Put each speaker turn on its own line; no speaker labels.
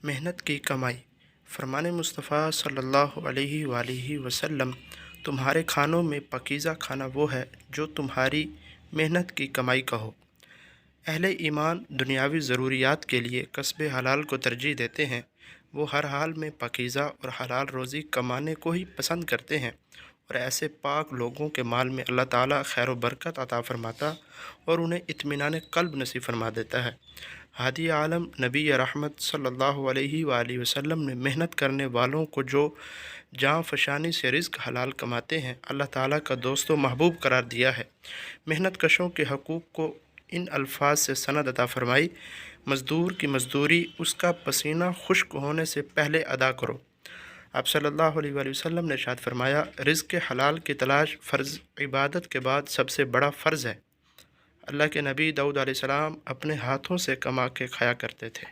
محنت کی کمائی۔ فرمان مصطفیٰ صلی اللہ علیہ وآلہ وسلم، تمہارے کھانوں میں پاکیزہ کھانا وہ ہے جو تمہاری محنت کی کمائی کا ہو۔ اہل ایمان دنیاوی ضروریات کے لیے کسب حلال کو ترجیح دیتے ہیں۔ وہ ہر حال میں پاکیزہ اور حلال روزی کمانے کو ہی پسند کرتے ہیں، اور ایسے پاک لوگوں کے مال میں اللہ تعالیٰ خیر و برکت عطا فرماتا اور انہیں اطمینان قلب نصیب فرما دیتا ہے۔ ہادی عالم نبی رحمت صلی اللہ علیہ وآلہ وسلم نے محنت کرنے والوں کو جو جاں فشانی سے رزق حلال کماتے ہیں اللہ تعالیٰ کا دوست و محبوب قرار دیا ہے۔ محنت کشوں کے حقوق کو ان الفاظ سے سند عطا فرمائی: مزدور کی مزدوری اس کا پسینہ خشک ہونے سے پہلے ادا کرو۔ آپ صلی اللہ علیہ وآلہ وسلم نے ارشاد فرمایا: رزق حلال کی تلاش فرض عبادت کے بعد سب سے بڑا فرض ہے۔ اللہ کے نبی داؤد علیہ السلام اپنے ہاتھوں سے کما کے کھایا کرتے تھے۔